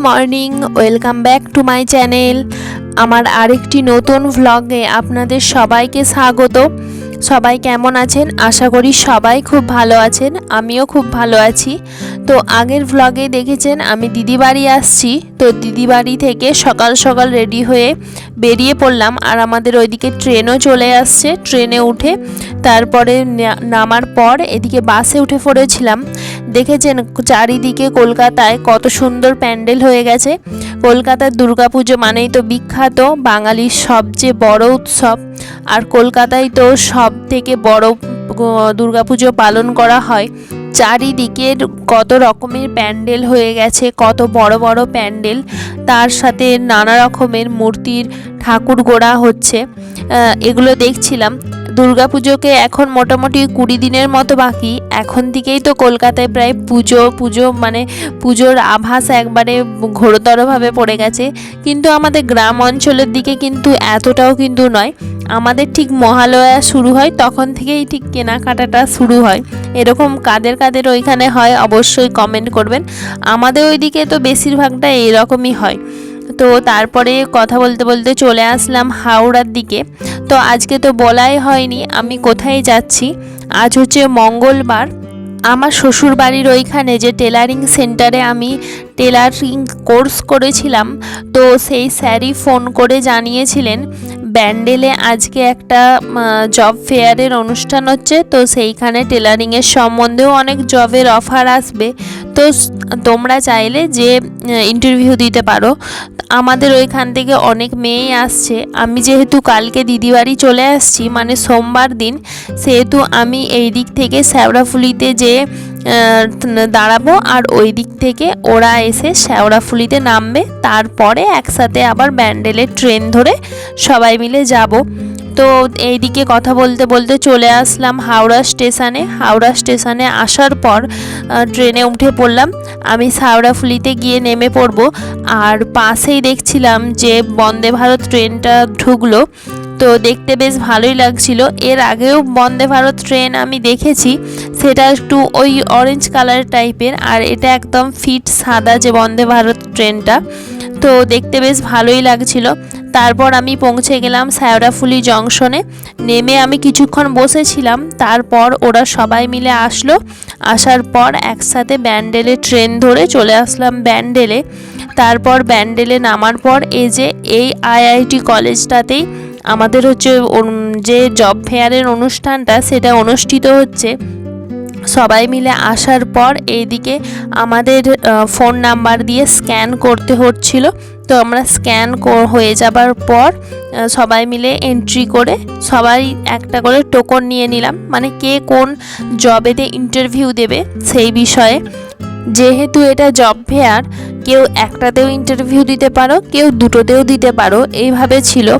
Morning, welcome back to my channel. আমার আরেকটি নতুন ভ্লগে আপনাদের সবাইকে স্বাগত। সবাই কেমন আছেন? আশা করি সবাই খুব ভালো আছেন, আমিও খুব ভালো আছি। তো আগের ভ্লগে দেখেছেন আমি দিদি বাড়ি আসছি, তো দিদি বাড়ি থেকে সকাল সকাল রেডি হয়ে বেরিয়ে পড়লাম। আর আমাদের ওইদিকে ট্রেনও চলে আসছে। ট্রেনে উঠে তারপরে নামার পর এদিকে বাসে উঠে পড়েছিলাম। দেখেছেন চারিদিকে কলকাতায় কত সুন্দর প্যান্ডেল হয়ে গেছে। কলকাতার দুর্গাপুজো মানেই তো বিখ্যাত, বাঙালির সবচেয়ে বড় উৎসব। আর কলকাতায় তো সব থেকে বড় দুর্গাপুজো পালন করা হয়। চারিদিকে কত রকমের প্যান্ডেল হয়ে গেছে, কত বড় বড় প্যান্ডেল, তার সাথে নানা রকমের মূর্তির ঠাকুর গোড়া হচ্ছে। এগুলো দেখছিলাম। দুর্গাপুজোকে এখন মোটামুটি 20 দিনের মতো বাকি। এখন থেকেই তো কলকাতায় প্রায় পুজো মানে পুজোর আভাস একবারে ঘোরতরভাবে পড়ে গেছে। কিন্তু আমাদের গ্রাম অঞ্চলের দিকে কিন্তু এতটাও কিন্তু নয়। আমাদের ঠিক মহালয়া শুরু হয় তখন থেকেই ঠিক কেনাকাটাটা শুরু হয়। এরকম কাদের কাদের ওইখানে হয় অবশ্যই কমেন্ট করবেন। আমাদের ওইদিকে তো বেশিরভাগটা এরকমই হয়। তো তারপরে কথা বলতে বলতে চলে আসলাম হাওড়ার দিকে। তো আজকে তো বলাই হয়নি আমি কোথায় যাচ্ছি। আজ হচ্ছে মঙ্গলবার। আমার শ্বশুর বাড়ির ওইখানে যে টেলারিং সেন্টারে আমি টেলারিং কোর্স করেছিলাম, তো সেই স্যারই ফোন করে জানিয়েছিলেন ব্যান্ডেলে আজকে একটা জব ফেয়ারের অনুষ্ঠান হচ্ছে। তো সেইখানে টেলারিংয়ের সম্বন্ধেও অনেক জবের অফার আসবে। তো তোমরা চাইলে যে ইন্টারভিউ দিতে পারো। আমাদের ওইখান থেকে অনেক মেয়েই আসছে। আমি যেহেতু কালকে দিদি বাড়ি চলে আসছি, মানে সোমবার দিন, সেহেতু আমি এই দিক থেকে শ্যাওড়াফুলিতে যে দাঁড়াবো আর ওই দিক থেকে ওরা এসে শ্যাওড়াফুলিতে নামবে। তারপরে একসাথে আবার ব্যান্ডেলের ট্রেন ধরে সবাই মিলে যাব। তো এইদিকে কথা বলতে বলতে চলে আসলাম হাওড়া স্টেশনে। হাওড়া স্টেশনে আসার পর ট্রেনে উঠে পড়লাম। আমি শ্যাওড়াফুলিতে গিয়ে নেমে পড়ব। আর পাশেই দেখছিলাম যে বন্দে ভারত ট্রেনটা ঢুকলো। তো দেখতে বেশ ভালোই লাগছিল। এর আগেও বন্দে ভারত ট্রেন আমি দেখেছি, সেটা একটু ওই অরেঞ্জ কালার টাইপের, আর এটা একদম ফিট সাদা যে বন্দে ভারত ট্রেনটা। তো দেখতে বেশ ভালোই লাগছিল। তারপর আমি পৌঁছে গেলাম শ্যাওড়াফুলি জংশনে। নেমে আমি কিছুক্ষণ বসেছিলাম। তারপর ওরা সবাই মিলে আসলো। আসার পর একসাথে ব্যান্ডেলে ট্রেন ধরে চলে আসলাম ব্যান্ডেলে। তারপর ব্যান্ডেলে নামার পর এই আইআইটি কলেজটাতেই আমাদের হচ্ছে যে জব ফেয়ারের অনুষ্ঠানটা সেটা অনুষ্ঠিত হচ্ছে। সবাই মিলে আসার পর এইদিকে আমাদের ফোন নাম্বার দিয়ে স্ক্যান করতে হচ্ছিল। তো আমরা স্ক্যান হয়ে যাবার পর সবাই মিলে এন্ট্রি করে সবাই একটা করে টোকন নিয়ে নিলাম, মানে কে কোন জবেতে ইন্টারভিউ দেবে সেই বিষয়ে। যেহেতু এটা জব ফেয়ার, কেউ একটাতেও ইন্টারভিউ দিতে পারো, কেউ দুটোতেও দিতে পারো, এইভাবে ছিল।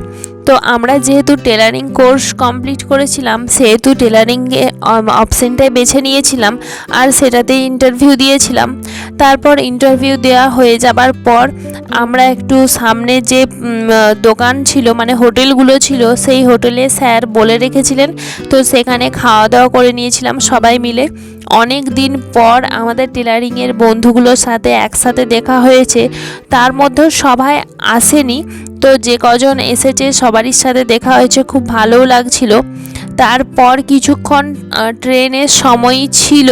তো আমরা যেহেতু টেলারিং কোর্স কমপ্লিট করেছিলাম, সেহেতু টেলারিংয়ে অপশানটাই বেছে নিয়েছিলাম আর সেটাতেই ইন্টারভিউ দিয়েছিলাম। তারপর ইন্টারভিউ দেওয়া হয়ে যাবার পর আমরা একটু সামনে যে দোকান ছিল, মানে হোটেলগুলো ছিল, সেই হোটেলে স্যার বলে রেখেছিলেন। তো সেখানে খাওয়া দাওয়া করে নিয়েছিলাম সবাই মিলে। অনেক দিন পর আমাদের টেলারিংয়ের বন্ধুগুলোর সাথে একসাথে দেখা হয়েছে। তার মধ্যে সবাই আসেনি, তো যে কজন এসেছে সবারই সাথে দেখা হয়েছে, খুব ভালোও লাগছিল। তারপর কিছুক্ষণ ট্রেনের সময় ছিল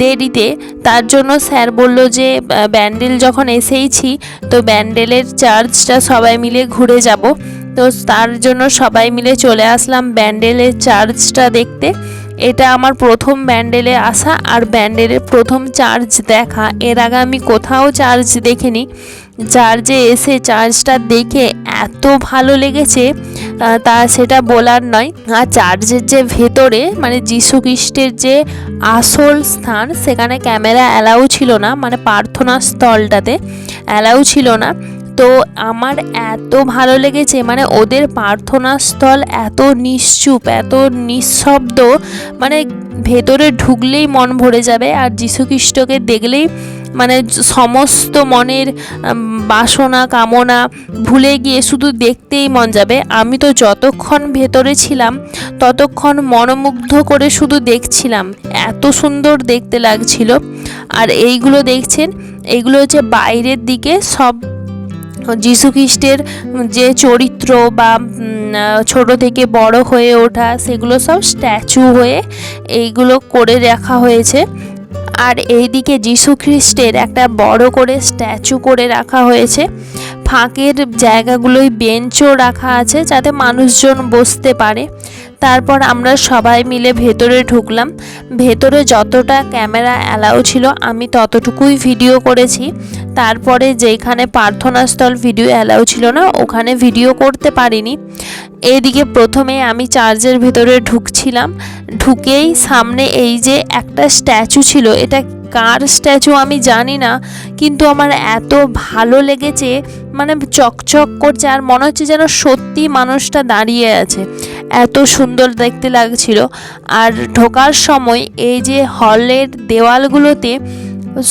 দেরিতে, তার জন্য স্যার বলল যে ব্যান্ডেল যখন এসেইছি তো ব্যান্ডেলের চার্চটা সবাই মিলে ঘুরে যাব। তো তার জন্য সবাই মিলে চলে আসলাম ব্যান্ডেলের চার্চটা দেখতে। এটা আমার প্রথম ব্যান্ডেলে আসা আর ব্যান্ডেলের প্রথম চার্চ দেখা। এর আগে আমি কোথাও চার্চ দেখিনি। চার্চে এসে চার্চটা দেখে এত ভালো লেগেছে তা সেটা বলার নয়। আর চার্চের যে ভেতরে মানে যীশু খ্রিস্টের যে আসল স্থান, সেখানে ক্যামেরা অ্যালাউ ছিল না, মানে প্রার্থনা স্থলটাতে অ্যালাউ ছিল না। তো আমার এত ভালো লেগেছে, মানে ওদের প্রার্থনা স্থল এত নিশ্চুপ, এত নিঃশব্দ, মানে ভেতরে ঢুকলেই মন ভরে যাবে। আর যীশু খ্রিস্টকে দেখলেই মানে সমস্ত মনের বাসনা কামনা ভুলে গিয়ে শুধু দেখতেই মন যাবে। আমি তো যতক্ষণ ভেতরে ছিলাম ততক্ষণ মনোমুগ্ধ করে শুধু দেখছিলাম, এত সুন্দর দেখতে লাগছিল। আর এইগুলো দেখছেন, এগুলো হচ্ছে বাইরের দিকে সব যিশু খ্রিস্টের যে চরিত্র বা ছোট থেকে বড় হয়ে ওঠা সেগুলো সব স্ট্যাচু হয়ে এইগুলো করে রাখা হয়েছে। আর এইদিকে যিশু খ্রিস্টের একটা বড় করে স্ট্যাচু করে রাখা হয়েছে। ফাঁকের জায়গাগুলোই বেঞ্চও রাখা আছে যাতে মানুষজন বসতে পারে। তারপর আমরা সবাই মিলে ভেতরে ঢুকলাম। ভেতরে যতটা ক্যামেরা অ্যালাউ ছিল আমি ততটুকুই ভিডিও করেছি। তারপরে যেখানে প্রার্থনাস্থল ভিডিও অ্যালাউ ছিল না ওখানে ভিডিও করতে পারিনি। এইদিকে প্রথমে আমি চার্চের ভেতরে ঢুকছিলাম, ঢুকেই সামনে এই যে একটা স্ট্যাচু ছিল, এটা কার স্ট্যাচু আমি জানি না, কিন্তু আমার এত ভালো লেগেছে, মানে চকচক করছে আর মনে হচ্ছে যেন সত্যি মানুষটা দাঁড়িয়ে আছে, এত সুন্দর দেখতে লাগছিল। আর ঢোকার সময় এই যে হলের দেওয়ালগুলোতে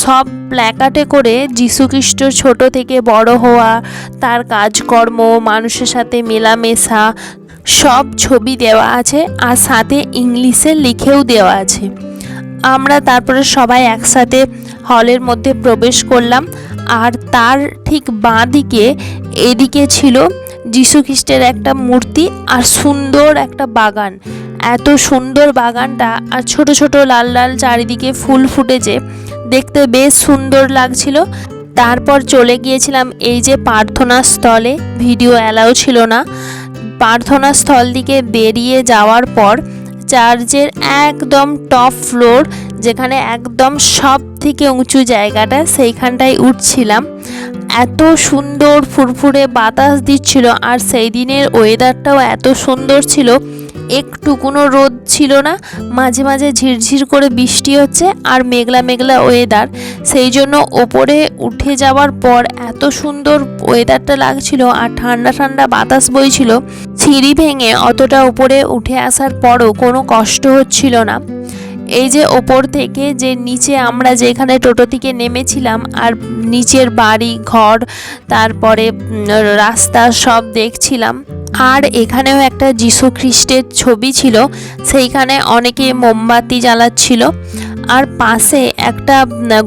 সব প্ল্যাকার্ডে করে যীশুখ্রিস্ট ছোট থেকে বড় হওয়া, তার কাজকর্ম, মানুষের সাথে মেলামেশা সব ছবি দেওয়া আছে আর সাথে ইংলিশে লিখেও দেওয়া আছে। আমরা তারপরে সবাই একসাথে হলের মধ্যে প্রবেশ করলাম। আর তার ঠিক বাঁ দিকে এদিকে ছিল যীশুখ্রিস্টের একটা মূর্তি আর সুন্দর একটা বাগান। এত সুন্দর বাগানটা, আর ছোট ছোট লাল লাল চারিদিকে ফুল ফুটেছে, দেখতে বেশ সুন্দর লাগছিল। তারপর চলে গিয়েছিলাম এই যে প্রার্থনা স্থলে, ভিডিও অ্যালাউ ছিল না। প্রার্থনা স্থল দিকে বেরিয়ে যাওয়ার পর চার্চের একদম টপ ফ্লোর, যেখানে একদম সব থেকে উঁচু জায়গাটা, সেইখানটায় উঠছিলাম। এত সুন্দর ফুরফুরে বাতাস দিচ্ছিল আর সেই দিনের ওয়েদারটাও এত সুন্দর ছিল, একটু কোনো রোদ ছিল না, মাঝে মাঝে ঝিরঝির করে বৃষ্টি হচ্ছে আর মেঘলা মেঘলা ওয়েদার। সেই জন্য ওপরে উঠে যাওয়ার পর এত সুন্দর ওয়েদারটা লাগছিল আর ঠান্ডা ঠান্ডা বাতাস বইছিল। সিঁড়ি ভেঙে অতটা উপরে উঠে আসার পরও কোনো কষ্ট হচ্ছিল না। এই যে ওপর থেকে যে নিচে আমরা যেখানে টোটো থেকে নেমেছিলাম আর নিচের বাড়ি ঘর, তারপরে রাস্তা সব দেখছিলাম। আর এখানেও একটা যীশু খ্রিস্টের ছবি ছিল, সেইখানে অনেকে মোমবাতি জ্বালাচ্ছিল। আর পাশে একটা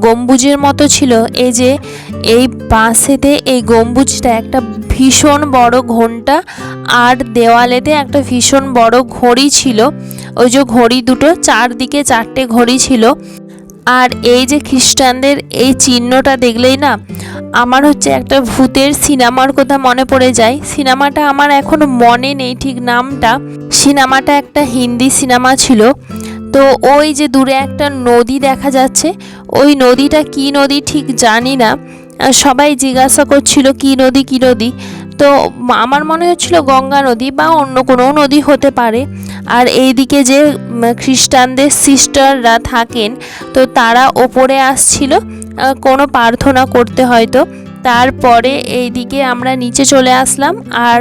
গম্বুজের মতো ছিল, এই যে এই পাশেতে এই গম্বুজটা একটা ভীষণ বড় ঘন্টা আর দেওয়ালেতে একটা ভীষণ বড় ঘড়ি ছিল। ওই যে ঘড়ি দুটো, চারদিকে চারটে ঘড়ি ছিল। আর এই যে খ্রিস্টানদের এই চিহ্নটা দেখলেই না আমার হচ্ছে একটা ভূতের সিনেমার কথা মনে পড়ে যায়। সিনেমাটা আমার এখনো মনে নেই ঠিক নামটা। সিনেমাটা একটা হিন্দি সিনেমা ছিল। তো ওই যে দূরে একটা নদী দেখা যাচ্ছে, ওই নদীটা কি নদী ঠিক জানি না, সবাই জিজ্ঞাসা করছিল কি নদী কি নদী। তো আমার মনে হচ্ছিল গঙ্গা নদী বা অন্য কোনো নদী হতে পারে। আর এইদিকে যে খ্রিস্টানদের সিস্টাররা থাকেন, তো তারা ওপরে আসছিল কোনো প্রার্থনা করতে হয়তো। তারপরে এইদিকে আমরা নিচে চলে আসলাম। আর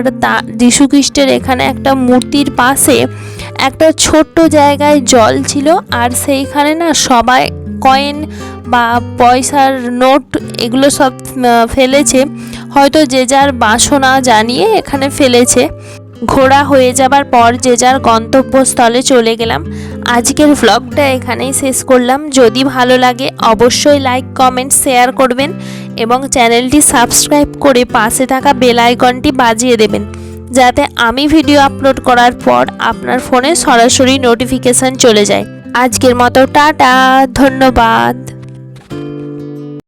যীশু খ্রিস্টের এখানে একটা মূর্তির পাশে একটা ছোট্ট জায়গায় জল ছিল, আর সেইখানে না সবাই কয়েন বা পয়সার নোট এগুলো সব ফেলেছে, হয়তো যে যার বাসনা জানিয়ে এখানে ফেলেছে। ঘোরা হয়ে যাবার পর যে যার গন্তব্যস্থলে চলে গেলাম। আজকের ভ্লগটা এখানেই শেষ করলাম। যদি ভালো লাগে অবশ্যই লাইক কমেন্ট শেয়ার করবেন এবং চ্যানেলটি সাবস্ক্রাইব করে পাশে থাকা বেল আইকনটি বাজিয়ে দেবেন, যাতে আমি ভিডিও আপলোড করার পর আপনার ফোনে সরাসরি নোটিফিকেশান চলে যায়। আজকের মতো টাটা, ধন্যবাদ।